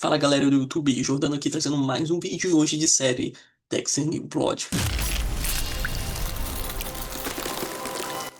Fala galera do YouTube, Jordano aqui trazendo mais um vídeo hoje de série Dexter New Blood.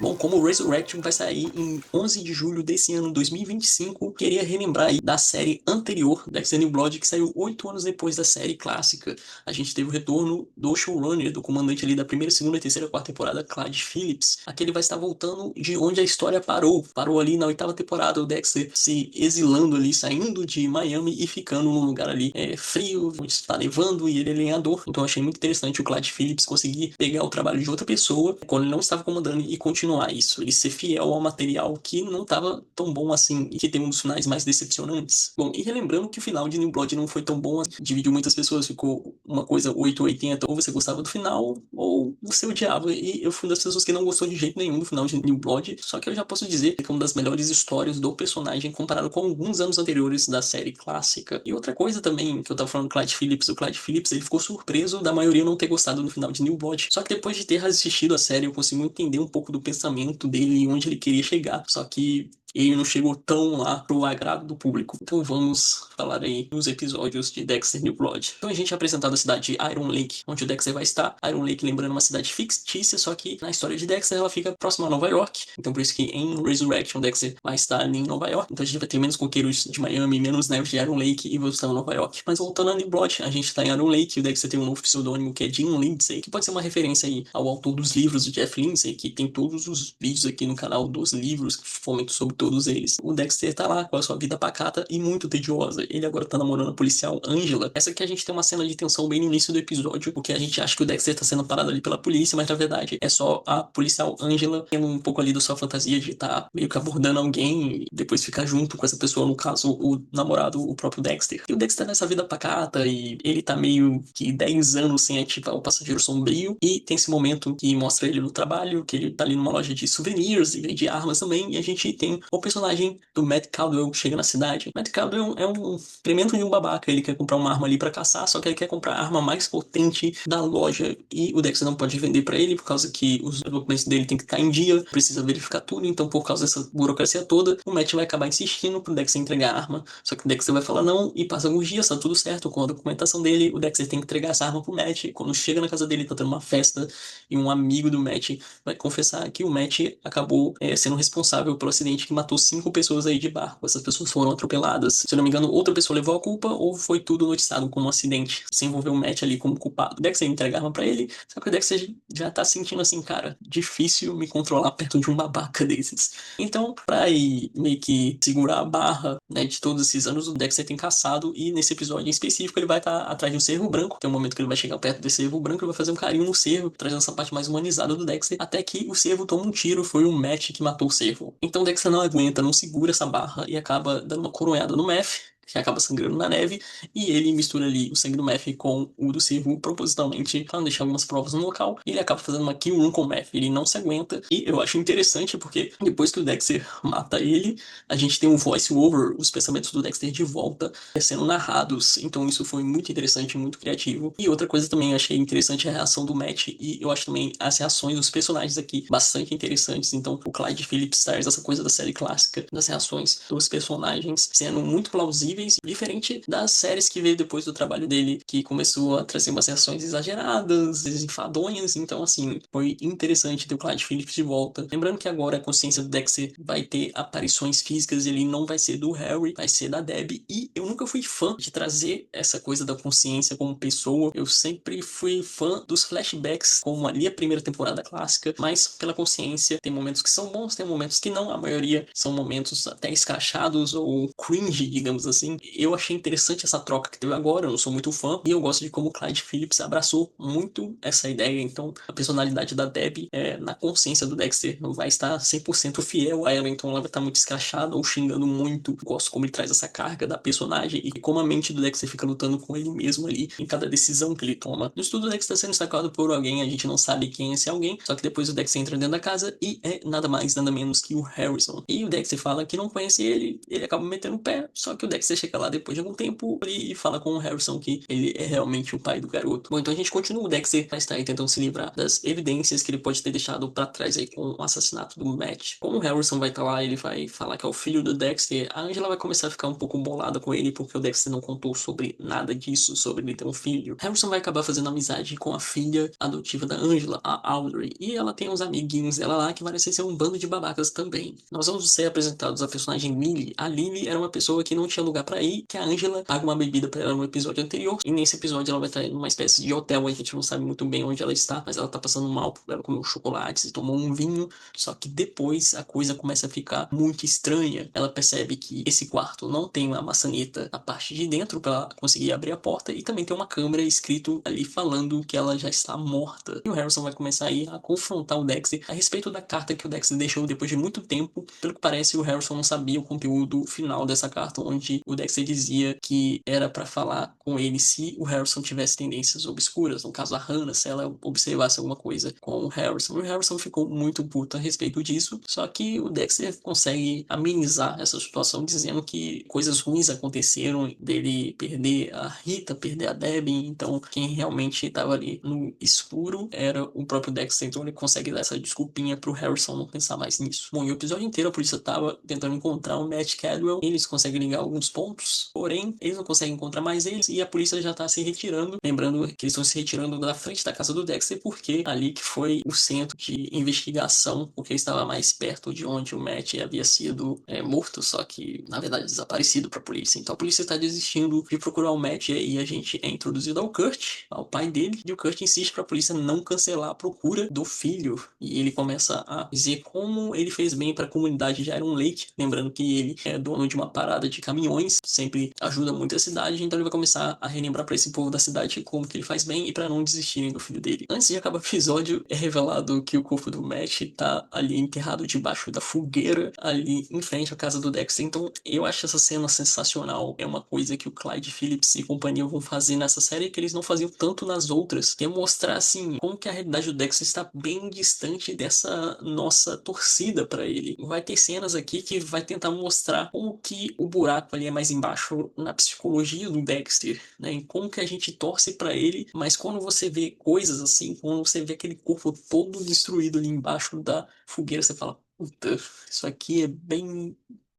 Bom, como o Resurrection vai sair em 11 de julho desse ano, 2025, queria relembrar aí da série anterior, Dexter New Blood, que saiu 8 anos depois da série clássica. A gente teve o retorno do showrunner, do comandante ali da primeira, segunda, terceira, quarta temporada, Clyde Phillips. Aqui ele vai estar voltando de onde a história parou. Parou ali na oitava temporada, o Dexter se exilando ali, saindo de Miami e ficando num lugar ali frio, onde está nevando e ele é lenhador. Então eu achei muito interessante o Clyde Phillips conseguir pegar o trabalho de outra pessoa, quando ele não estava comandando, e continuar isso, ele ser fiel ao material que não estava tão bom assim e que tem um dos finais mais decepcionantes. Bom, e relembrando que o final de New Blood não foi tão bom assim, dividiu muitas pessoas, ficou uma coisa 880, ou você gostava do final ou você odiava, e eu fui uma das pessoas que não gostou de jeito nenhum do final de New Blood, só que eu já posso dizer que é uma das melhores histórias do personagem comparado com alguns anos anteriores da série clássica. E outra coisa também que eu tava falando do Clyde Phillips, o Clyde Phillips ele ficou surpreso da maioria não ter gostado do final de New Blood, só que depois de ter assistido a série eu consigo entender um pouco do pensamento dele e onde ele queria chegar. Só que ele não chegou tão lá pro agrado do público. Então vamos falar aí dos episódios de Dexter New Blood. Então a gente é apresentado a cidade de Iron Lake, onde o Dexter vai estar. Iron Lake, lembrando, uma cidade fictícia, só que na história de Dexter ela fica próxima a Nova York. Então por isso que em Resurrection Dexter vai estar ali em Nova York. Então a gente vai ter menos coqueiros de Miami, menos neve de Iron Lake e vamos estar em Nova York. Mas voltando a New Blood, a gente tá em Iron Lake e o Dexter tem um novo pseudônimo que é Jim Lindsay, que pode ser uma referência aí ao autor dos livros, do Jeff Lindsay, que tem todos os vídeos aqui no canal dos livros que fomento sobre todos eles. O Dexter tá lá com a sua vida pacata e muito tediosa. Ele agora tá namorando a policial Angela. Essa aqui a gente tem uma cena de tensão bem no início do episódio, porque a gente acha que o Dexter tá sendo parado ali pela polícia, mas na verdade é só a policial Angela tendo um pouco ali da sua fantasia de estar meio que abordando alguém e depois ficar junto com essa pessoa, no caso o namorado, o próprio Dexter. E o Dexter tá nessa vida pacata e ele tá meio que 10 anos sem ativar o passageiro sombrio, e tem esse momento que mostra ele no trabalho, que ele tá ali numa loja de souvenirs e vende armas também, e a gente tem o personagem do Matt Caldwell que chega na cidade. Matt Caldwell é um tremendo de um babaca, ele quer comprar uma arma ali pra caçar, só que ele quer comprar a arma mais potente da loja, e o Dexter não pode vender pra ele, por causa que os documentos dele tem que estar em dia, precisa verificar tudo, então por causa dessa burocracia toda, o Matt vai acabar insistindo pro Dexter entregar a arma, só que o Dexter vai falar não, e passa alguns dias, tá tudo certo com a documentação dele, o Dexter tem que entregar essa arma pro Matt. Quando chega na casa dele, tá tendo uma festa, e um amigo do Matt vai confessar que o Matt acabou sendo responsável pelo acidente que matou 5 pessoas aí de barco. Essas pessoas foram atropeladas. Se eu não me engano, outra pessoa levou a culpa ou foi tudo noticiado como um acidente, sem envolver o Matt ali como culpado. O Dexter entrega a arma pra ele, só que o Dexter já tá sentindo assim, cara, difícil me controlar perto de um babaca desses. Então, pra ir meio que segurar a barra, né, de todos esses anos, o Dexter tem caçado, e nesse episódio em específico ele vai estar atrás de um cervo branco. Tem um momento que ele vai chegar perto desse cervo branco, ele vai fazer um carinho no cervo, trazendo essa parte mais humanizada do Dexter, até que o cervo toma um tiro, foi o Matt que matou o cervo. Então o Dexter não aguenta, não segura essa barra e acaba dando uma coronhada no Meth, que acaba sangrando na neve, e ele mistura ali o sangue do Meth com o do cervo propositalmente para não deixar algumas provas no local, e ele acaba fazendo uma kill room com o Meth. Ele não se aguenta, e eu acho interessante porque depois que o Dexter mata ele, a gente tem um voice over, os pensamentos do Dexter de volta sendo narrados, então isso foi muito interessante, muito criativo. E outra coisa também eu achei interessante é a reação do Matt, e eu acho também as reações dos personagens aqui bastante interessantes. Então o Clyde Phillips traz essa coisa da série clássica, das reações dos personagens sendo muito plausíveis, diferente das séries que veio depois do trabalho dele, que começou a trazer umas reações exageradas, desenfadonhas. Então assim, foi interessante ter o Clyde Phillips de volta. Lembrando que agora a consciência do Dexter vai ter aparições físicas, ele não vai ser do Harry, vai ser da Debbie, e eu nunca fui fã de trazer essa coisa da consciência como pessoa. Eu sempre fui fã dos flashbacks, como ali a primeira temporada clássica, mas pela consciência. Tem momentos que são bons, tem momentos que não, a maioria são momentos até escrachados ou cringe, digamos assim. Eu achei interessante essa troca que teve agora, eu não sou muito fã, e eu gosto de como o Clyde Phillips abraçou muito essa ideia. Então a personalidade da Debbie na consciência do Dexter vai estar 100% fiel a ela, então ela vai estar muito escrachada ou xingando muito. Gosto como ele traz essa carga da personagem e como a mente do Dexter fica lutando com ele mesmo ali em cada decisão que ele toma. No estudo, o Dexter está sendo destacado por alguém, a gente não sabe quem é esse alguém, só que depois o Dexter entra dentro da casa e é nada mais, nada menos que o Harrison. E o Dexter fala que não conhece ele, ele acaba metendo o pé, só que o Dexter Dexter chega lá depois de algum tempo e fala com o Harrison que ele é realmente o pai do garoto. Bom, então a gente continua. O Dexter vai estar aí tentando se livrar das evidências que ele pode ter deixado pra trás aí com o assassinato do Matt. Como o Harrison vai estar lá, ele vai falar que é o filho do Dexter, a Angela vai começar a ficar um pouco bolada com ele porque o Dexter não contou sobre nada disso, sobre ele ter um filho. Harrison vai acabar fazendo amizade com a filha adotiva da Angela, a Audrey, e ela tem uns amiguinhos dela lá que parecem ser um bando de babacas também. Nós vamos ser apresentados a personagem Lily. A Lily era uma pessoa que não tinha lugar pra ir, que a Angela paga uma bebida pra ela no episódio anterior, e nesse episódio ela vai estar em uma espécie de hotel, a gente não sabe muito bem onde ela está, mas ela tá passando mal, ela comeu chocolates e tomou um vinho, só que depois a coisa começa a ficar muito estranha. Ela percebe que esse quarto não tem uma maçaneta na parte de dentro pra ela conseguir abrir a porta, e também tem uma câmera escrito ali falando que ela já está morta. E o Harrison vai começar aí a confrontar o Dexter a respeito da carta que o Dexter deixou depois de muito tempo. Pelo que parece, o Harrison não sabia o conteúdo final dessa carta, onde o Dexter dizia que era pra falar com ele se o Harrison tivesse tendências obscuras, no caso a Hannah, se ela observasse alguma coisa com o Harrison. O Harrison ficou muito puto a respeito disso, só que o Dexter consegue amenizar essa situação dizendo que coisas ruins aconteceram, dele perder a Rita, perder a Debbie, então quem realmente estava ali no escuro era o próprio Dexter, então ele consegue dar essa desculpinha pro Harrison não pensar mais nisso. Bom, e o episódio inteiro a polícia tava tentando encontrar o Matt Cadwell, eles conseguem ligar alguns pontos, porém eles não conseguem encontrar mais eles e a polícia já tá se retirando, lembrando que eles estão se retirando da frente da casa do Dexter porque ali que foi o centro de investigação, porque estava mais perto de onde o Matt havia sido morto, só que na verdade desaparecido pra polícia. Então a polícia está desistindo de procurar o Matt e a gente é introduzido ao Kurt, ao pai dele, e o Kurt insiste pra polícia não cancelar a procura do filho. E ele começa a dizer como ele fez bem para a comunidade de Iron Lake, lembrando que ele é dono de uma parada de caminhões, sempre ajuda muito a cidade, então ele vai começar a relembrar para esse povo da cidade como que ele faz bem e para não desistirem do filho dele. Antes de acabar o episódio, é revelado que o corpo do Matt tá ali enterrado debaixo da fogueira, ali em frente à casa do Dexter. Então eu acho essa cena sensacional. É uma coisa que o Clyde Phillips e companhia vão fazer nessa série que eles não faziam tanto nas outras, que é mostrar assim como que a realidade do Dexter está bem distante dessa nossa torcida para ele. Vai ter cenas aqui que vai tentar mostrar como que o buraco ali é mais embaixo na psicologia do Dexter, né? E como que a gente torce para ele, mas quando você vê coisas assim, quando você vê aquele corpo todo destruído ali embaixo da fogueira, você fala, puta, isso aqui é bem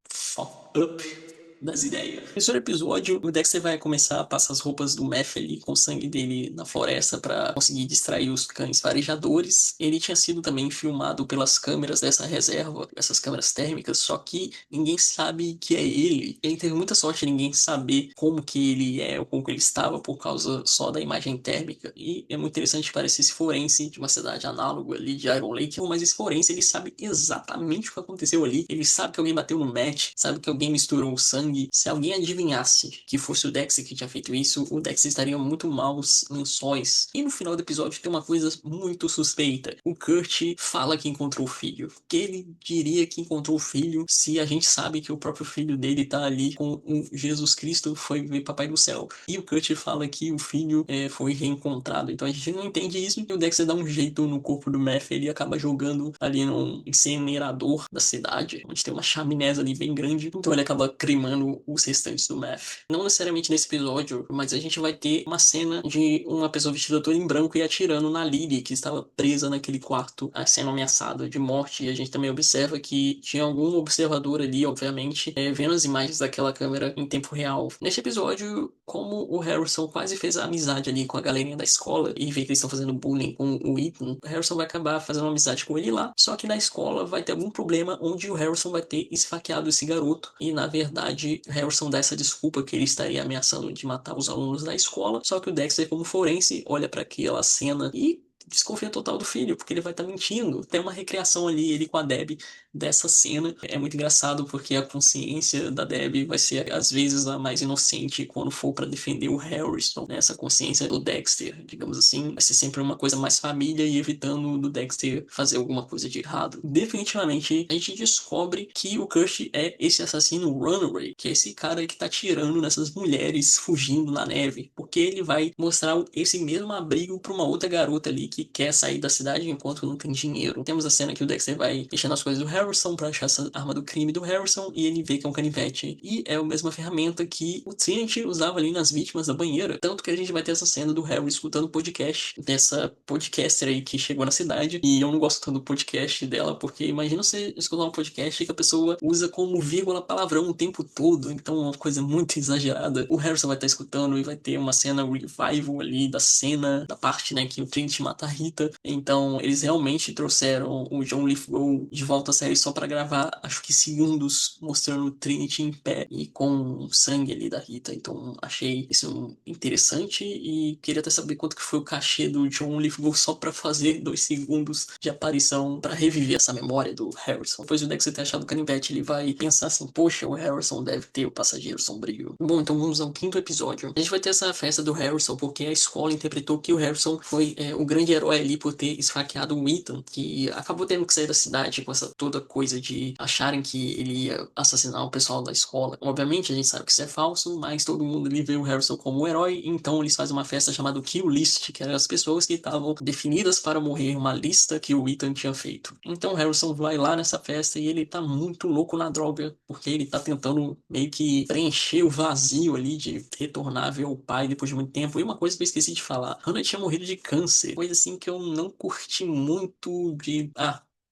fucked up das ideias. No terceiro episódio, o Dexter vai começar a passar as roupas do Meth ali com o sangue dele na floresta para conseguir distrair os cães farejadores. Ele tinha sido também filmado pelas câmeras dessa reserva, essas câmeras térmicas, só que ninguém sabe que é ele. Ele teve muita sorte de ninguém saber como que ele é ou como que ele estava por causa só da imagem térmica. E é muito interessante que parece esse forense de uma cidade análoga ali de Iron Lake, mas esse forense ele sabe exatamente o que aconteceu ali. Ele sabe que alguém bateu no Matt, sabe que alguém misturou o sangue. Se alguém adivinhasse que fosse o Dexter que tinha feito isso, o Dexter estaria muito maus lençóis. E no final do episódio tem uma coisa muito suspeita. O Kurt fala que encontrou o filho. Que ele diria que encontrou o filho se a gente sabe que o próprio filho dele tá ali com o Jesus Cristo, foi ver Papai do Céu. E o Kurt fala que o filho foi reencontrado. Então a gente não entende isso e o Dexter dá um jeito no corpo do Meth, ele acaba jogando ali num incinerador da cidade, onde tem uma chaminé ali bem grande. Então ele acaba cremando os restantes do Meth. Não necessariamente nesse episódio, mas a gente vai ter uma cena de uma pessoa vestida toda em branco e atirando na Lily, que estava presa naquele quarto, sendo ameaçada de morte. E a gente também observa que tinha algum observador ali, obviamente, vendo as imagens daquela câmera em tempo real. Neste episódio, como o Harrison quase fez a amizade ali com a galerinha da escola e vê que eles estão fazendo bullying com o Ethan, o Harrison vai acabar fazendo uma amizade com ele lá, só que na escola vai ter algum problema onde o Harrison vai ter esfaqueado esse garoto e, na verdade, Harrison dá essa desculpa que ele estaria ameaçando de matar os alunos da escola, só que o Dexter, como forense, olha para aquela cena e desconfia total do filho, porque ele vai estar mentindo. Tem uma recriação ali, ele com a Debbie, dessa cena. É muito engraçado porque a consciência da Debbie vai ser, às vezes, a mais inocente quando for para defender o Harrison, né? Essa consciência do Dexter, digamos assim, vai ser sempre uma coisa mais família e evitando do Dexter fazer alguma coisa de errado. Definitivamente, a gente descobre que o Kurt é esse assassino runaway, que é esse cara que tá tirando nessas mulheres fugindo na neve, porque ele vai mostrar esse mesmo abrigo para uma outra garota ali que que quer sair da cidade enquanto não tem dinheiro. Temos a cena que o Dexter vai mexendo nas coisas do Harrison pra achar essa arma do crime do Harrison e ele vê que é um canivete. E é a mesma ferramenta que o Trinity usava ali nas vítimas da banheira. Tanto que a gente vai ter essa cena do Harry escutando o podcast dessa podcaster aí que chegou na cidade. E eu não gosto tanto do podcast dela, porque imagina você escutar um podcast que a pessoa usa como vírgula palavrão o tempo todo. Então é uma coisa muito exagerada. O Harrison vai estar escutando e vai ter uma cena revival ali da cena, da parte, né, que o Trinity mata a Rita. Então eles realmente trouxeram o John Lithgow de volta à série só pra gravar, acho que segundos, mostrando o Trinity em pé e com o sangue ali da Rita. Então achei isso interessante e queria até saber quanto que foi o cachê do John Lithgow só pra fazer 2 segundos de aparição pra reviver essa memória do Harrison. Depois do Dexter ter achado o canivete, ele vai pensar assim, poxa, o Harrison deve ter o passageiro sombrio. Bom, então vamos ao 5º episódio. A gente vai ter essa festa do Harrison porque a escola interpretou que o Harrison foi o grande herói ali por ter esfaqueado o Ethan, que acabou tendo que sair da cidade com essa toda coisa de acharem que ele ia assassinar o pessoal da escola. Obviamente a gente sabe que isso é falso, mas todo mundo ali vê o Harrison como um herói, então eles fazem uma festa chamada Kill List, que eram as pessoas que estavam definidas para morrer, uma lista que o Ethan tinha feito. Então o Harrison vai lá nessa festa e ele tá muito louco na droga, porque ele tá tentando meio que preencher o vazio ali de retornar a ver o pai depois de muito tempo. E uma coisa que eu esqueci de falar, Hannah tinha morrido de câncer, coisa assim que eu não curti muito de...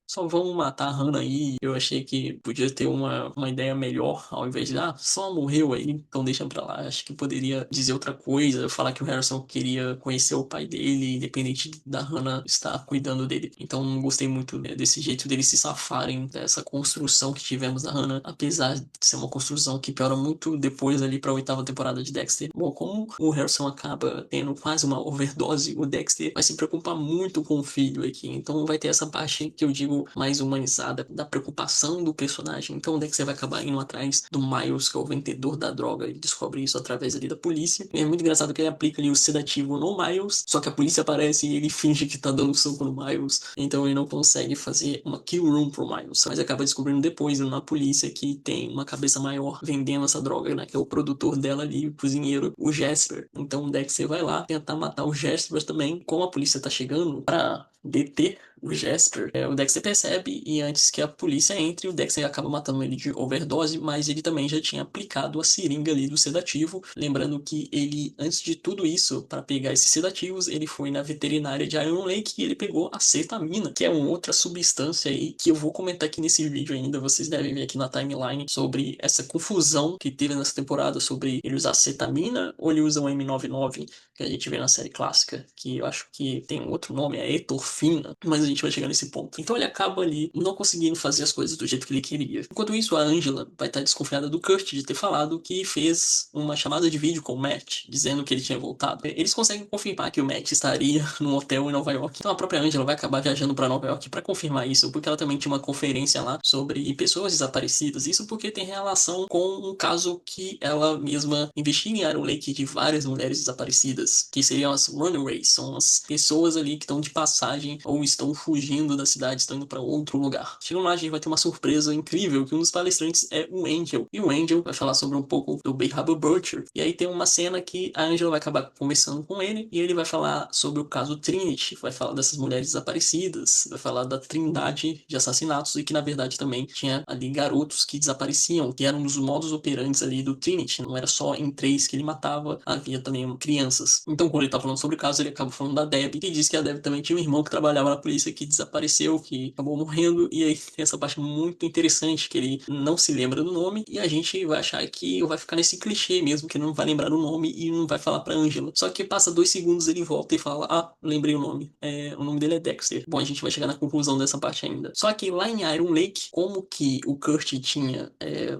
só vamos matar a Hannah aí. Eu achei que podia ter uma ideia melhor, ao invés de, só morreu aí, então deixa pra lá. Acho que poderia dizer outra coisa, falar que o Harrison queria conhecer o pai dele, independente da Hannah estar cuidando dele. Então não gostei muito, né, desse jeito deles se safarem dessa construção que tivemos da Hannah, apesar de ser uma construção que piora muito depois ali pra 8ª temporada de Dexter. Bom, como o Harrison acaba tendo quase uma overdose, o Dexter vai se preocupar muito com o filho aqui. Então vai ter essa parte que eu digo mais humanizada, da preocupação do personagem. Então o Dexter vai acabar indo atrás do Miles, que é o vendedor da droga. Ele descobre isso através ali da polícia. E é muito engraçado que ele aplica ali o sedativo no Miles, só que a polícia aparece e ele finge que tá dando soco no Miles. Então ele não consegue fazer uma kill room pro Miles. Mas acaba descobrindo depois na polícia que tem uma cabeça maior vendendo essa droga, né? Que é o produtor dela ali, o cozinheiro, o Jasper. Então o Dexter vai lá tentar matar o Jasper também. Como a polícia tá chegando pra deter o Jasper, o Dexter percebe e antes que a polícia entre, o Dexter acaba matando ele de overdose, mas ele também já tinha aplicado a seringa ali do sedativo. Lembrando que ele, antes de tudo isso, para pegar esses sedativos, ele foi na veterinária de Iron Lake e ele pegou a cetamina, que é uma outra substância aí que eu vou comentar aqui nesse vídeo ainda. Vocês devem ver aqui na timeline sobre essa confusão que teve nessa temporada sobre ele usar cetamina ou ele usa um M99, que a gente vê na série clássica, que eu acho que tem um outro nome, é etorfina, mas a gente vai chegar nesse ponto. Então ele acaba ali não conseguindo fazer as coisas do jeito que ele queria. Enquanto isso, a Angela vai estar desconfiada do Kurt de ter falado que fez uma chamada de vídeo com o Matt, dizendo que ele tinha voltado. Eles conseguem confirmar que o Matt estaria num hotel em Nova York. Então a própria Angela vai acabar viajando para Nova York para confirmar isso, porque ela também tinha uma conferência lá sobre pessoas desaparecidas. Isso porque tem relação com um caso que ela mesma investiga em Iron Lake de várias mulheres desaparecidas, que seriam as runaways, são as pessoas ali que estão de passagem ou estão fugindo da cidade, estão indo para outro lugar. Chegando lá, a gente vai ter uma surpresa incrível, que um dos palestrantes é o Angel. E o Angel vai falar sobre um pouco do Bay Harbor Butcher. E aí tem uma cena que a Angela vai acabar conversando com ele, e ele vai falar sobre o caso Trinity, vai falar dessas mulheres desaparecidas, vai falar da trindade de assassinatos, e que na verdade também tinha ali garotos que desapareciam, que eram um dos modos operantes ali do Trinity. Não era só em 3 que ele matava, havia também crianças. Então quando ele tá falando sobre o caso, ele acaba falando da Debbie, que diz que a Debbie também tinha um irmão que trabalhava na polícia que desapareceu, que acabou morrendo, e aí tem essa parte muito interessante que ele não se lembra do nome, e a gente vai achar que vai ficar nesse clichê mesmo, que não vai lembrar o nome e não vai falar pra Angela. Só que passa 2 segundos, ele volta e fala, lembrei o nome. O nome dele é Dexter. Bom, a gente vai chegar na conclusão dessa parte ainda. Só que lá em Iron Lake, como que o Kurt tinha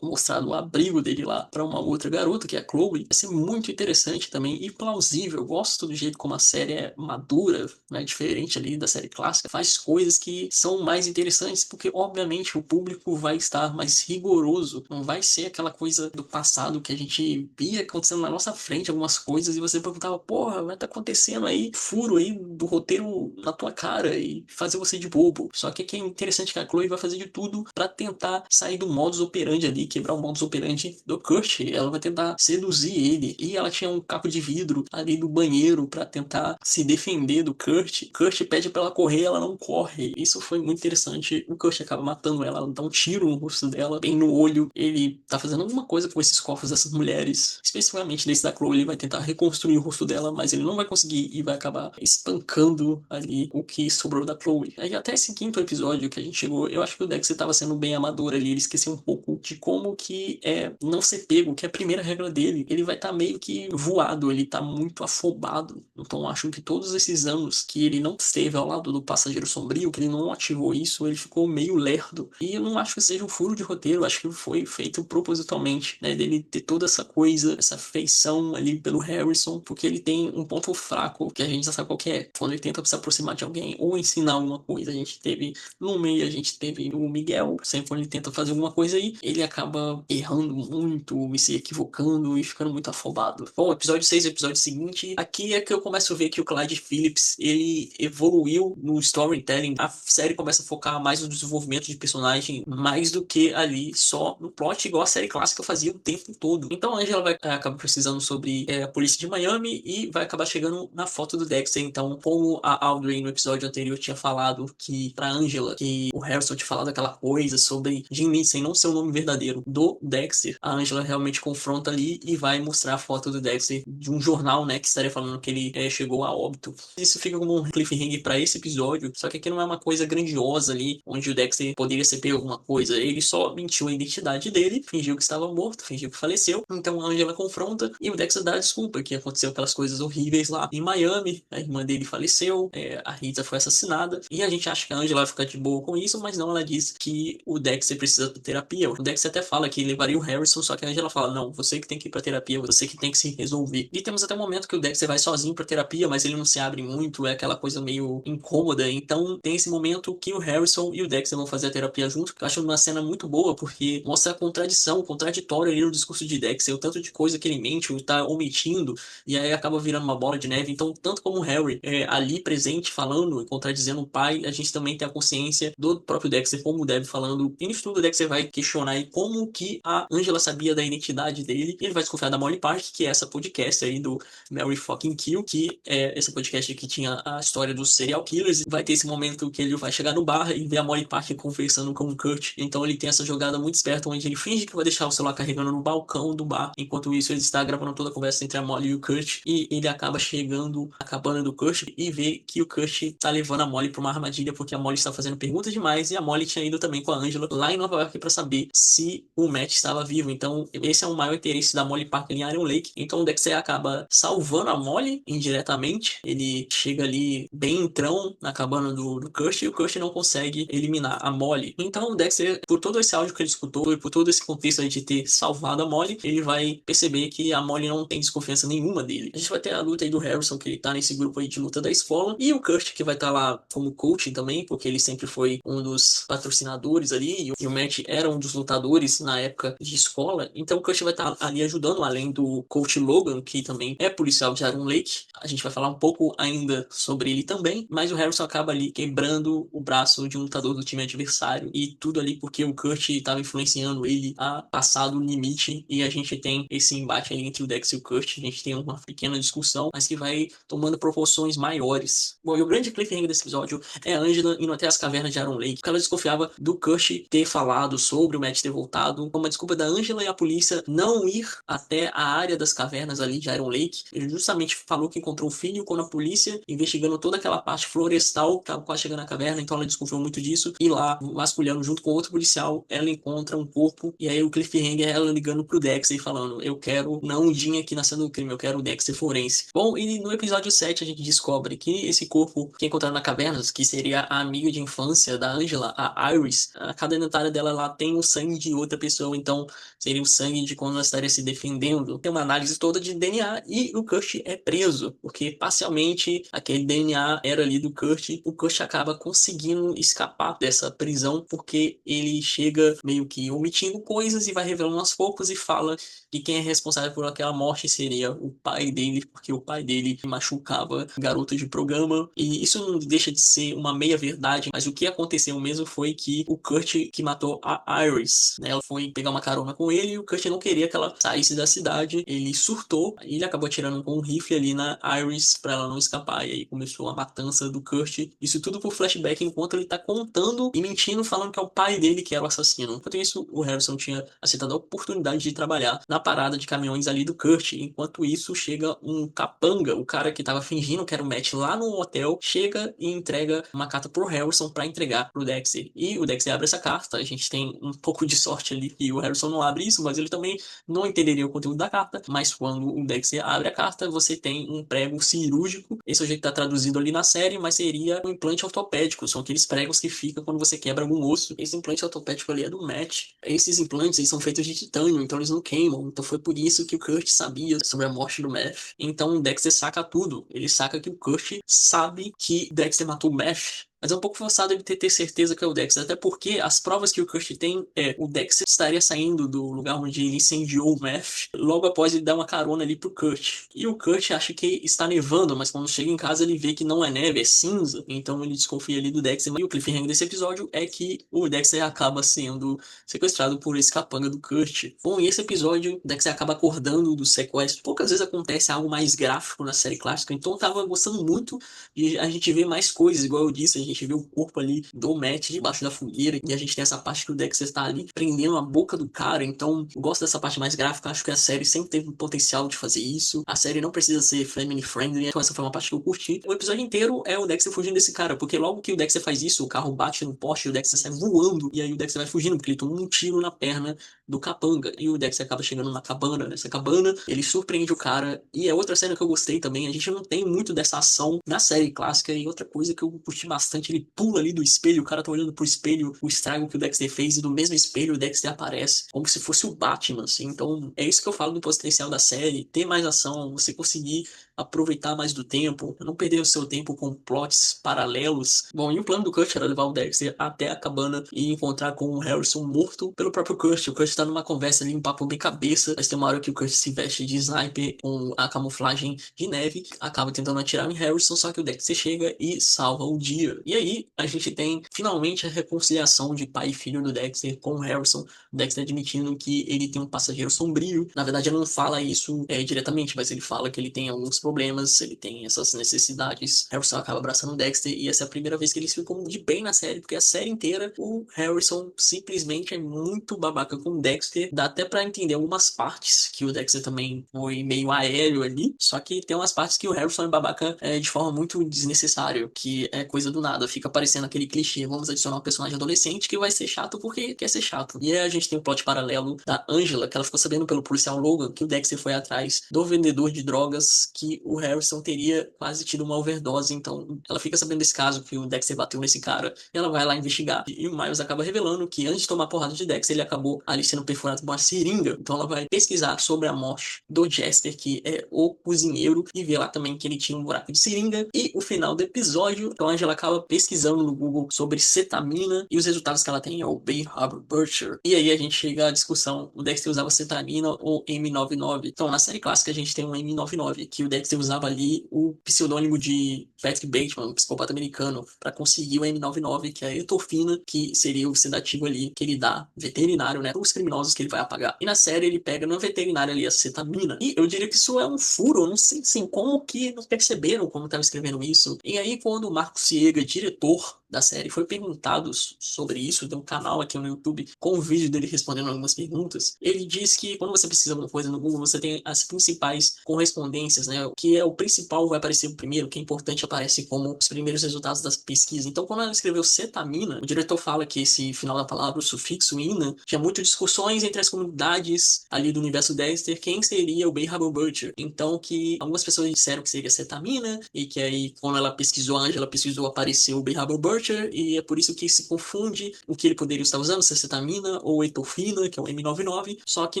mostrado o abrigo dele lá pra uma outra garota, que é a Chloe, vai ser muito interessante também e plausível. Eu gosto do jeito como a série é madura, né, diferente ali ali da série clássica, faz coisas que são mais interessantes, porque obviamente o público vai estar mais rigoroso, não vai ser aquela coisa do passado que a gente via acontecendo na nossa frente, algumas coisas, e você perguntava, porra, vai estar acontecendo aí, furo aí do roteiro na tua cara e fazer você de bobo. Só que aqui é interessante que a Chloe vai fazer de tudo pra tentar sair do modus operandi ali, quebrar o modus operandi do Kurt. Ela vai tentar seduzir ele, e ela tinha um caco de vidro ali do banheiro pra tentar se defender do Kurt. Kurt pede pra ela correr, ela não corre. Isso foi muito interessante. O Kurt acaba matando ela, ela dá um tiro no rosto dela, bem no olho. Ele tá fazendo alguma coisa com esses corpos dessas mulheres, especificamente desse da Chloe. Ele vai tentar reconstruir o rosto dela, mas ele não vai conseguir e vai acabar espancando ali o que sobrou da Chloe. Aí até esse quinto episódio que a gente chegou, eu acho que o Dexter tava sendo bem amador ali. Ele esqueceu um pouco de como que é não ser pego, que é a primeira regra dele. Ele vai estar meio que voado, ele tá muito afobado. Então acho que todos esses anos que ele não esteve ao lado do Passageiro Sombrio, que ele não ativou isso, ele ficou meio lerdo. E eu não acho que seja um furo de roteiro, acho que foi feito propositalmente, né? Dele ter toda essa coisa, essa feição ali pelo Harrison, porque ele tem um ponto fraco, que a gente já sabe qual que é. Quando ele tenta se aproximar de alguém ou ensinar alguma coisa, a gente teve Lume, a gente teve o Miguel, sempre quando ele tenta fazer alguma coisa aí, ele acaba errando muito e se equivocando e ficando muito afobado. Bom, episódio 6, o episódio seguinte, aqui é que eu começo a ver que o Clyde Phillips, ele evoluiu no storytelling. A série começa a focar mais no desenvolvimento de personagem, mais do que ali só no plot, igual a série clássica fazia o tempo todo. Então a Angela vai acabar precisando sobre a polícia de Miami e vai acabar chegando na foto do Dexter. Então, como a Audrey no episódio anterior tinha falado que pra Angela, que o Harrison tinha falado aquela coisa sobre Jim Lindsay não ser o nome verdadeiro do Dexter, a Angela realmente confronta ali e vai mostrar a foto do Dexter de um jornal, né, que estaria falando que ele chegou a óbito. Isso fica como um cliffhanger pra esse episódio, só que aqui não é uma coisa grandiosa ali, onde o Dexter poderia ser pego alguma coisa. Ele só mentiu a identidade dele, fingiu que estava morto, fingiu que faleceu. Então a Angela confronta e o Dexter dá a desculpa que aconteceu aquelas coisas horríveis lá em Miami, a irmã dele faleceu, a Rita foi assassinada, e a gente acha que a Angela vai ficar de boa com isso, mas não, ela diz que o Dexter precisa de terapia. O Dexter até fala que levaria o Harrison, só que a Angela fala, não, você que tem que ir pra terapia, você que tem que se resolver. E temos até um momento que o Dexter vai sozinho pra terapia, mas ele não se abre muito, é aquela coisa meio incômoda. Então tem esse momento que o Harrison e o Dexter vão fazer a terapia junto, que eu acho uma cena muito boa, porque mostra a contradição, o contraditório ali no discurso de Dexter, o tanto de coisa que ele mente, ou tá omitindo, e aí acaba virando uma bola de neve. Então, tanto como o Harry ali presente falando e contradizendo o pai, a gente também tem a consciência do próprio Dexter, como o Dev falando. E nisso tudo o Dexter vai questionar aí como que a Angela sabia da identidade dele, e ele vai desconfiar da Molly Park, que é essa podcast aí do Mary Fucking Kill, que é esse podcast que tinha a história dos serial killers. Vai ter esse momento que ele vai chegar no bar e ver a Molly Park conversando com o Kurt. Então ele tem essa jogada muito esperta, onde ele finge que vai deixar o celular carregando no balcão do bar. Enquanto isso, ele está gravando toda a conversa entre a Molly e o Kurt. E ele acaba chegando na cabana do Kurt e vê que o Kurt tá levando a Molly pra uma armadilha, porque a Molly está fazendo perguntas demais e a Molly tinha ido também com a Angela lá em Nova York para saber se o Matt estava vivo. Então, esse é o maior interesse da Molly Parker em Iron Lake. Então, o Dexter acaba salvando a Molly indiretamente. Ele chega ali bem entrão na cabana do Kurt e o Kurt não consegue eliminar a Molly. Então, o Dexter, por todo esse áudio que ele escutou e por todo esse contexto aí de ter salvado a Molly, ele vai perceber que a Molly não tem desconfiança nenhuma dele. A gente vai ter a luta aí do Harrison, que ele tá nesse grupo aí de luta da escola, e o Kurt, que vai estar lá como coach também, porque ele sempre foi um dos patrocinadores ali, e o Matt era um dos lutadores na época de escola. Então o Kurt vai estar ali ajudando, além do coach Logan, que também é policial de Iron Lake. A gente vai falar um pouco ainda sobre ele também, mas o Harrison acaba ali quebrando o braço de um lutador do time adversário, e tudo ali porque o Kurt estava influenciando ele a passar do limite, e a gente tem esse embate ali entre o Dex e o Kurt. A gente tem uma pequena discussão, mas que vai tomando proporções maiores. Bom, e o grande cliffhanger desse episódio é a Angela indo até as cavernas de Iron Lake, porque ela desconfiava do Kurt ter falado sobre o Matt ter voltado, como uma desculpa da Angela e a polícia não ir até a área das cavernas ali de Iron Lake. Ele justamente falou que encontrou o filho quando a polícia, investigando toda aquela parte florestal, estava quase chegando na caverna, então ela desconfiou muito disso. E lá, vasculhando junto com outro policial, ela encontra um corpo, e aí o cliffhanger é ela ligando pro Dexter e falando, eu quero não o Jim aqui na cena do crime, eu quero o Dexter forense. Bom, e no episódio 7 a gente descobre que esse corpo que encontraram na caverna, que seria a amiga de infância da Angela, a Iris, a cadeia dentária dela lá tem o sangue de outra pessoa, então seria o sangue de quando ela estaria se defendendo. Tem uma análise toda de DNA e o Kurt é preso, porque parcialmente aquele DNA era inteira ali do Kurt, o Kurt acaba conseguindo escapar dessa prisão porque ele chega meio que omitindo coisas e vai revelando aos poucos e fala que quem é responsável por aquela morte seria o pai dele, porque o pai dele machucava garotas de programa. E isso não deixa de ser uma meia-verdade, mas o que aconteceu mesmo foi que o Kurt que matou a Iris, né? Ela foi pegar uma carona com ele e o Kurt não queria que ela saísse da cidade. Ele surtou e ele acabou atirando com um rifle ali na Iris pra ela não escapar. E aí começou a matança do Kurt. Isso tudo por flashback enquanto ele tá contando e mentindo, falando que é o pai dele que era o assassino. Enquanto isso, o Harrison tinha aceitado a oportunidade de trabalhar na parada de caminhões ali do Kurt. Enquanto isso, chega um capanga, o cara que tava fingindo que era o Matt lá no hotel, chega e entrega uma carta pro Harrison pra entregar pro Dexter. E o Dexter abre essa carta. A gente tem um pouco de sorte ali que o Harrison não abre isso, mas ele também não entenderia o conteúdo da carta. Mas quando o Dexter abre a carta, você tem um prego cirúrgico. Esse é o jeito que tá traduzido ali na série, mas seria um implante ortopédico. São aqueles pregos que ficam quando você quebra algum osso. Esse implante ortopédico ali é do Matt. Esses implantes eles são feitos de titânio, então eles não queimam. Então foi por isso que o Kurt sabia sobre a morte do Matt. Então o Dexter saca tudo. Ele saca que o Kurt sabe que Dexter matou o Matt. Mas é um pouco forçado ele ter certeza que é o Dexter, até porque as provas que o Kurt tem é o Dexter estaria saindo do lugar onde ele incendiou o Meth logo após ele dar uma carona ali pro Kurt. E o Kurt acha que está nevando, mas quando chega em casa ele vê que não é neve, é cinza. Então ele desconfia ali do Dexter. E o cliffhanger desse episódio é que o Dexter acaba sendo sequestrado por esse capanga do Kurt. Bom, e esse episódio, o Dexter acaba acordando do sequestro. Poucas vezes acontece algo mais gráfico na série clássica, então eu tava gostando muito de a gente ver mais coisas, igual eu disse, a gente vê o corpo ali do Matt debaixo da fogueira, e a gente tem essa parte que o Dexter está ali prendendo a boca do cara, então eu gosto dessa parte mais gráfica, acho que a série sempre teve o potencial de fazer isso, a série não precisa ser family friendly, então essa foi uma parte que eu curti. O episódio inteiro é o Dexter fugindo desse cara, porque logo que o Dexter faz isso, o carro bate no poste e o Dexter sai voando, e aí o Dexter vai fugindo, porque ele toma um tiro na perna do capanga, e o Dexter acaba chegando na cabana, nessa cabana, ele surpreende o cara, e é outra cena que eu gostei também, a gente não tem muito dessa ação na série clássica, e outra coisa que eu curti bastante, ele pula ali do espelho, o cara tá olhando pro espelho, o estrago que o Dexter fez, e do mesmo espelho o Dexter aparece, como se fosse o Batman, assim, então é isso que eu falo do potencial da série, ter mais ação, você conseguir aproveitar mais do tempo, não perder o seu tempo com plots paralelos. Bom, e o plano do Kurt era levar o Dexter até a cabana e encontrar com o Harrison morto pelo próprio Kurt. O Kurt tá numa conversa ali, um papo bem cabeça, mas tem uma hora que o Kurt se veste de sniper com a camuflagem de neve, acaba tentando atirar em Harrison, só que o Dexter chega e salva o dia. E aí, a gente tem finalmente a reconciliação de pai e filho do Dexter com o Harrison, o Dexter admitindo que ele tem um passageiro sombrio. Na verdade, ele não fala isso diretamente, mas ele fala que ele tem alguns problemas, ele tem essas necessidades. Harrison acaba abraçando o Dexter e essa é a primeira vez que eles ficam de bem na série, porque a série inteira o Harrison simplesmente é muito babaca com o Dexter. Dá até pra entender algumas partes que o Dexter também foi meio aéreo ali, só que tem umas partes que o Harrison é babaca de forma muito desnecessária, que é coisa do nada. Fica parecendo aquele clichê, vamos adicionar um personagem adolescente que vai ser chato porque quer ser chato. E aí a gente tem o plot paralelo da Angela, que ela ficou sabendo pelo policial Logan que o Dexter foi atrás do vendedor de drogas, que o Harrison teria quase tido uma overdose. Então ela fica sabendo desse caso, que o Dexter bateu nesse cara, e ela vai lá investigar. E o Miles acaba revelando que antes de tomar porrada de Dexter, ele acabou ali sendo perfurado por uma seringa. Então ela vai pesquisar sobre a morte do Jasper, que é o cozinheiro, e vê lá também que ele tinha um buraco de seringa. E o final do episódio, então a Angela acaba pesquisando no Google sobre cetamina, e os resultados que ela tem é o Bay Harbor Butcher. E aí a gente chega à discussão, o Dexter usava cetamina ou M99. Então na série clássica a gente tem um M99, que o Dexter usava ali o pseudônimo de Patrick Bateman, um psicopata americano, para conseguir o M99, que é a etorfina, que seria o sedativo ali que ele dá veterinário, né, para os criminosos que ele vai apagar. E na série ele pega no veterinário ali a cetamina. E eu diria que isso é um furo, eu não sei assim, como que não perceberam como estava escrevendo isso. E aí quando o Marco Siega, diretor da série, foi perguntado sobre isso, tem um canal aqui no YouTube com um vídeo dele respondendo algumas perguntas, ele diz que quando você precisa de uma coisa no Google, você tem as principais correspondências, né? O que é o principal vai aparecer o primeiro, o que é importante aparece como os primeiros resultados das pesquisas. Então, quando ela escreveu cetamina, o diretor fala que esse final da palavra, o sufixo ina, tinha muitas discussões entre as comunidades ali do universo Dexter, quem seria o Bay Harbor Butcher. Então, que algumas pessoas disseram que seria cetamina, e que aí, quando ela pesquisou, a Angela pesquisou, apareceu o Bay Harbor Butcher, Butcher, e é por isso que se confunde o que ele poderia estar usando, se é cetamina ou etofina, que é o M99. Só que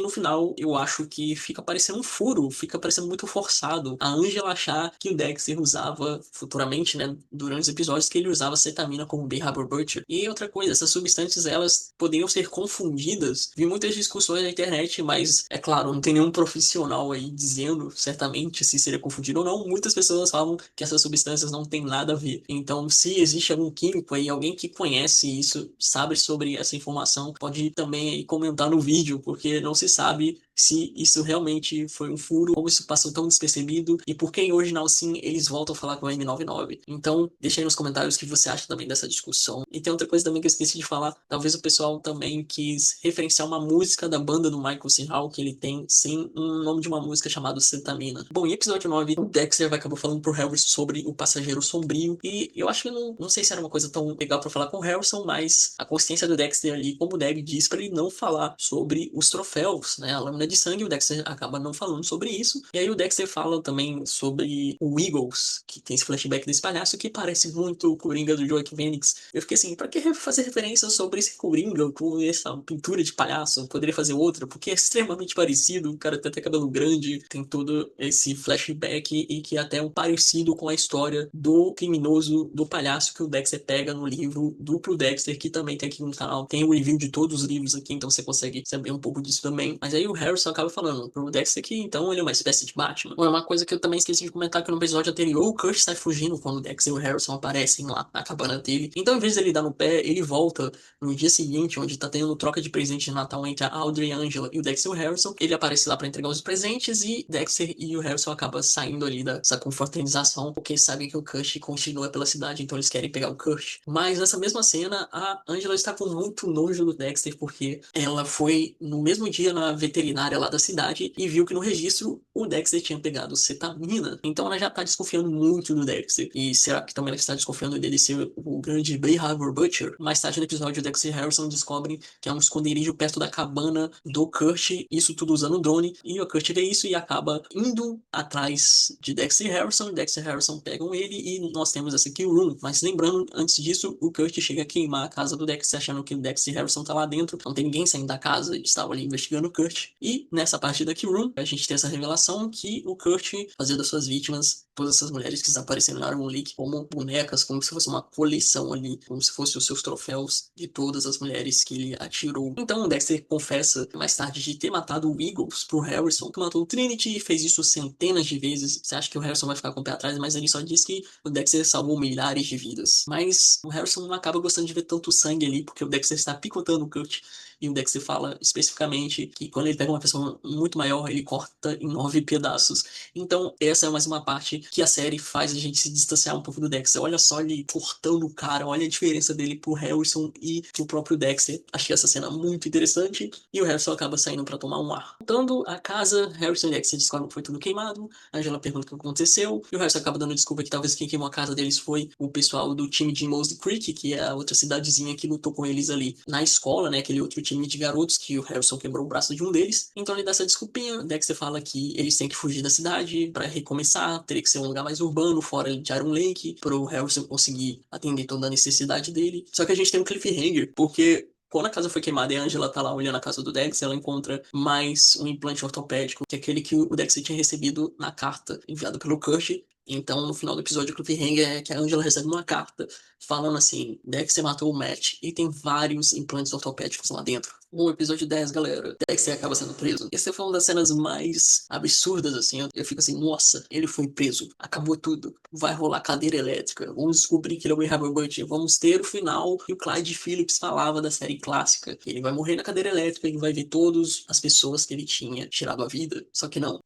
no final eu acho que fica parecendo um furo, fica parecendo muito forçado a Angela achar que o Dexter usava futuramente, né, durante os episódios, que ele usava cetamina como B. Butcher. E outra coisa, essas substâncias elas poderiam ser confundidas. Vi muitas discussões na internet, mas é claro, não tem nenhum profissional aí dizendo certamente se seria confundido ou não. Muitas pessoas falam que essas substâncias não têm nada a ver. Então, se existe algum químico aí, alguém que conhece isso, sabe sobre essa informação, pode também aí comentar no vídeo, porque não se sabe se isso realmente foi um furo, como isso passou tão despercebido, e por que em original sim eles voltam a falar com o M99. Então, deixa aí nos comentários o que você acha também dessa discussão. E tem outra coisa também que eu esqueci de falar, talvez o pessoal também quis referenciar uma música da banda do Michael C. Hall, que ele tem, sim, um nome de uma música chamada Cetamina. Bom, em episódio 9, o Dexter vai acabar falando pro Harrison sobre o passageiro sombrio, e eu acho que não sei se era uma coisa tão legal pra falar com o Harrison, mas a consciência do Dexter ali, como o Deb diz, pra ele não falar sobre os troféus, né, a lâmina de sangue, o Dexter acaba não falando sobre isso, e aí o Dexter fala também sobre o Eagles, que tem esse flashback desse palhaço que parece muito o Coringa do Joaquin Phoenix. Eu fiquei assim, pra que fazer referência sobre esse Coringa com essa pintura de palhaço? Poderia fazer outra, porque é extremamente parecido, o cara tem até cabelo grande, tem todo esse flashback e que é até um parecido com a história do criminoso, do palhaço que o Dexter pega no livro Duplo Dexter, que também tem aqui no canal. Tem o review de todos os livros aqui, então você consegue saber um pouco disso também. Mas aí o Harrison acaba falando pro Dexter que então ele é uma espécie de Batman. Bom, é uma coisa que eu também esqueci de comentar que no episódio anterior o Kurt sai fugindo quando o Dexter e o Harrison aparecem lá na cabana dele. Então, em vez dele dar no pé, ele volta no dia seguinte, onde tá tendo troca de presente de Natal entre a Audrey, a Angela e o Dexter e o Harrison. Ele aparece lá pra entregar os presentes e Dexter e o Harrison acabam saindo ali dessa confraternização, porque sabem que o Kurt continua pela cidade, então eles querem pegar o Kurt. Mas nessa mesma cena, a Angela está com muito nojo do Dexter, porque ela foi no mesmo dia na veterinária lá da cidade e viu que no registro o Dexter tinha pegado cetamina. Então ela já tá desconfiando muito do Dexter. E será que também ela está desconfiando dele ser o grande Bay Harbor Butcher? Mais tarde no episódio, o Dexter e Harrison descobrem que é um esconderijo perto da cabana do Kurt, isso tudo usando o drone. E o Kurt vê isso e acaba indo atrás de Dexter e Harrison. E Dexter e Harrison pegam ele e nós temos essa kill room. Mas lembrando, antes disso, o Kurt chega a queimar a casa do Dexter, achando que o Dexter e Harrison tá lá dentro. Não tem ninguém saindo da casa, eles estavam ali investigando o Kurt. E nessa parte da kill room, a gente tem essa revelação que o Kurt fazia das suas vítimas todas essas mulheres que desapareceram no Iron League como bonecas, como se fosse uma coleção ali, como se fossem os seus troféus de todas as mulheres que ele atirou. Então o Dexter confessa mais tarde de ter matado o Eagles pro Harrison, que matou o Trinity e fez isso centenas de vezes. Você acha que o Harrison vai ficar com o pé atrás, mas ele só diz que o Dexter salvou milhares de vidas. Mas o Harrison não acaba gostando de ver tanto sangue ali, porque o Dexter está picotando o Kurt. E o Dexter fala especificamente que quando ele pega uma pessoa muito maior, ele corta em 9 pedaços. Então, essa é mais uma parte que a série faz a gente se distanciar um pouco do Dexter. Olha só ele cortando o cara, olha a diferença dele pro Harrison e pro próprio Dexter. Achei essa cena muito interessante. E o Harrison acaba saindo pra tomar um ar. Voltando à casa, Harrison e Dexter descobrem que foi tudo queimado. A Angela pergunta o que aconteceu. E o Harrison acaba dando desculpa que talvez quem queimou a casa deles foi o pessoal do time de Mosey Creek, que é a outra cidadezinha que lutou com eles ali na escola, né? Aquele outro time de garotos que o Harrison quebrou o braço de um deles. Então ele dá essa desculpinha. Dexter fala que eles têm que fugir da cidade pra recomeçar, teria que ser um lugar mais urbano, fora de Iron Lake, pro Harrison conseguir atender toda a necessidade dele. Só que a gente tem um cliffhanger, porque quando a casa foi queimada e a Angela tá lá olhando a casa do Dexter, ela encontra mais um implante ortopédico, que é aquele que o Dexter tinha recebido na carta enviada pelo Kurt. Então, no final do episódio, o cliffhanger é que a Angela recebe uma carta falando assim: Dexter matou o Matt e tem vários implantes ortopédicos lá dentro. No episódio 10, galera, Dexter acaba sendo preso. Essa foi uma das cenas mais absurdas, assim. Eu fico assim, nossa, ele foi preso. Acabou tudo. Vai rolar cadeira elétrica. Vamos descobrir que ele é o Ray Haverbutt. Vamos ter o final que o Clyde Phillips falava da série clássica. Ele vai morrer na cadeira elétrica e vai ver todas as pessoas que ele tinha tirado a vida. Só que não.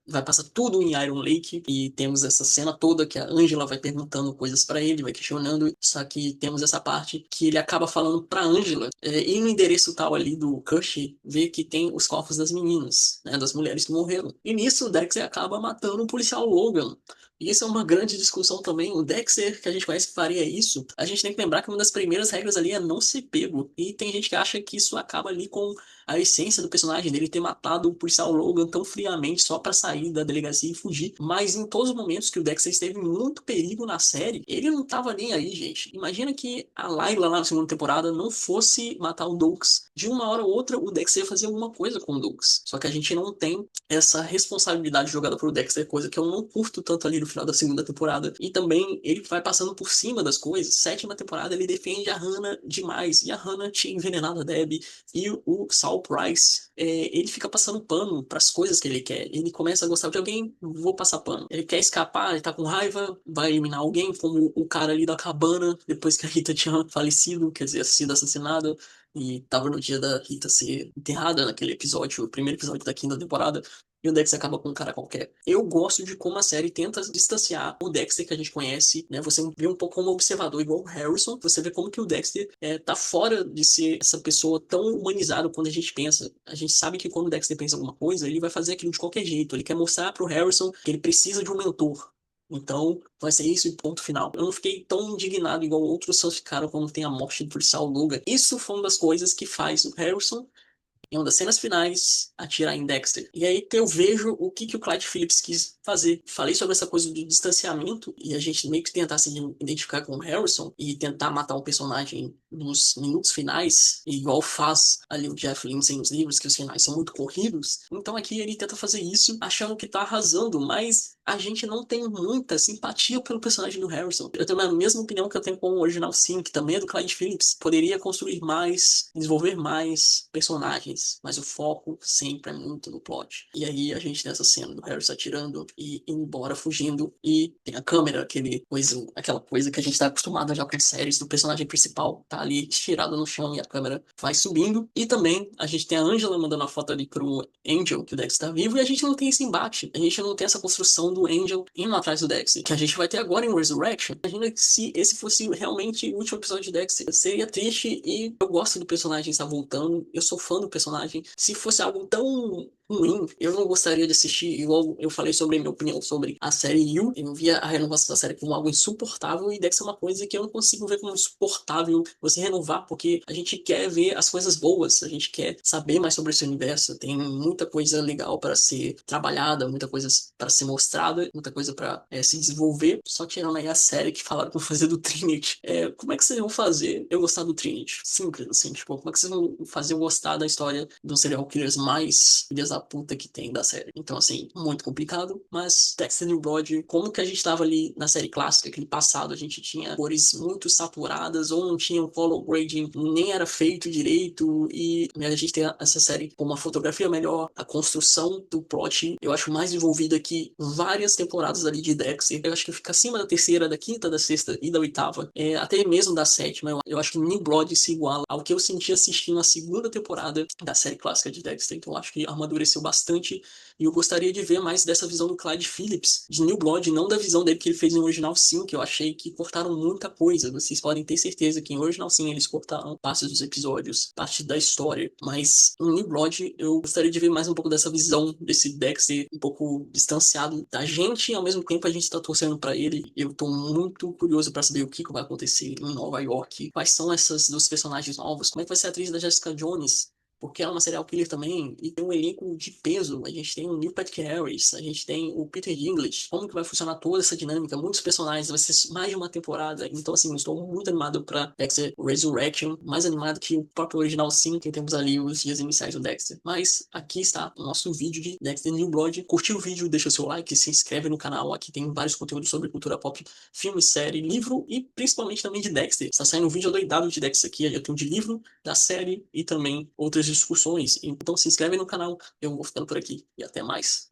Vai passar tudo em Iron Lake e temos essa cena toda que a Angela vai perguntando coisas pra ele, vai questionando. Só que temos essa parte que ele acaba falando pra Angela ir no endereço tal hospital ali do Cush vê que tem os corpos das meninas, né, das mulheres que morreram. E nisso o Dexter acaba matando o policial Logan. E isso é uma grande discussão também. O Dexter, que a gente conhece que faria isso, a gente tem que lembrar que uma das primeiras regras ali é não ser pego. E tem gente que acha que isso acaba ali com a essência do personagem dele ter matado o policial Logan tão friamente só pra sair da delegacia e fugir. Mas em todos os momentos que o Dexter esteve em muito perigo na série, ele não tava nem aí, gente. Imagina que a Layla lá na segunda temporada não fosse matar o Dukes. De uma hora ou outra, o Dexter ia fazer alguma coisa com o Dukes. Só que a gente não tem essa responsabilidade jogada pro Dexter, coisa que eu não curto tanto ali no final da segunda temporada. E também ele vai passando por cima das coisas. Sétima temporada ele defende a Hannah demais. E a Hannah tinha envenenado a Debbie. E o Saul Price, ele fica passando pano pras coisas que ele quer. Ele começa a gostar de alguém, vou passar pano. Ele quer escapar, ele tá com raiva, vai eliminar alguém, como o cara ali da cabana, depois que a Rita tinha falecido, quer dizer, sido assassinada. E tava no dia da Rita ser enterrada naquele episódio, o primeiro episódio da quinta temporada. E o Dexter acaba com um cara qualquer. Eu gosto de como a série tenta distanciar o Dexter que a gente conhece, né? Você vê um pouco como observador, igual o Harrison. Você vê como que o Dexter tá fora de ser essa pessoa tão humanizada quando a gente pensa. A gente sabe que quando o Dexter pensa alguma coisa, ele vai fazer aquilo de qualquer jeito. Ele quer mostrar pro Harrison que ele precisa de um mentor. Então, vai ser isso e ponto final. Eu não fiquei tão indignado igual outros fãs ficaram quando tem a morte do policial Logan. Isso foi uma das coisas que faz o Harrison em uma das cenas finais, atirar em Dexter. E aí que eu vejo o que o Clyde Phillips quis fazer. Falei sobre essa coisa do distanciamento e a gente meio que tentar se identificar com o Harrison e tentar matar um personagem nos minutos finais, igual faz ali o Jeff Lindsay nos livros, que os finais são muito corridos. Então aqui ele tenta fazer isso achando que tá arrasando, mas a gente não tem muita simpatia pelo personagem do Harrison. Eu tenho a mesma opinião que eu tenho com o original Sim, que também é do Clyde Phillips. Poderia construir mais, desenvolver mais personagens, mas o foco sempre é muito no plot. E aí a gente tem essa cena do Harrison atirando e indo embora, fugindo, e tem a câmera, aquela coisa que a gente tá acostumado já com séries do personagem principal, tá ali estirado no chão e a câmera vai subindo. E também a gente tem a Angela mandando a foto ali pro Angel, que o Dex tá vivo, e a gente não tem esse embate. A gente não tem essa construção do Angel indo atrás do Dexter, que a gente vai ter agora em Resurrection. Imagina que se esse fosse realmente o último episódio de Dexter, seria triste e eu gosto do personagem estar voltando, eu sou fã do personagem. Se fosse algo tão ruim, eu não gostaria de assistir, igual eu falei sobre a minha opinião sobre a série You, eu via a renovação da série como algo insuportável e Dexter é uma coisa que eu não consigo ver como insuportável você renovar, porque a gente quer ver as coisas boas, a gente quer saber mais sobre esse universo, tem muita coisa legal para ser trabalhada, muita coisa para ser mostrada, muita coisa para se desenvolver, só tirando aí a série que falaram que vão fazer do Trinity. Como é que vocês vão fazer eu gostar do Trinity? Simples, assim, tipo, como é que vocês vão fazer eu gostar da história dos serial killers mais filhas da puta que tem da série? Então, assim, muito complicado, mas Dexter New Blood, como que a gente tava ali na série clássica, aquele passado, a gente tinha cores muito saturadas, ou não tinha um color grading, nem era feito direito, e a gente tem essa série com uma fotografia melhor, a construção do plot, eu acho mais envolvida que várias temporadas ali de Dexter. Eu acho que fica acima da terceira, da quinta, da sexta e da oitava, até mesmo da sétima. Eu acho que New Blood se iguala ao que eu senti assistindo a segunda temporada da série clássica de Dexter. Então eu acho que amadureceu bastante e eu gostaria de ver mais dessa visão do Clyde Phillips de New Blood, não da visão dele que ele fez em Original Sim, que eu achei que cortaram muita coisa. Vocês podem ter certeza que em Original Sim eles cortaram partes dos episódios, parte da história, mas em New Blood eu gostaria de ver mais um pouco dessa visão desse Dexter um pouco distanciado da gente e ao mesmo tempo a gente tá torcendo pra ele. Eu tô muito curioso pra saber o que vai acontecer em Nova York, quais são essas dos personagens novos, como é que vai ser a atriz da Jessica Jones, porque ela é uma serial killer também, e tem um elenco de peso. A gente tem o Neil Patrick Harris, a gente tem o Peter Dinklage. Como que vai funcionar toda essa dinâmica? Muitos personagens, vai ser mais de uma temporada. Então, assim, eu estou muito animado pra Dexter Resurrection, mais animado que o próprio original Sim, que temos ali os dias iniciais do Dexter. Mas aqui está o nosso vídeo de Dexter New Blood. Curtiu o vídeo, deixa o seu like, se inscreve no canal. Aqui tem vários conteúdos sobre cultura pop, filme, série, livro e principalmente também de Dexter. Está saindo um vídeo doidado de Dexter aqui. Eu tenho de livro, da série e também outras discussões. Então se inscreve no canal, eu vou ficando por aqui e até mais.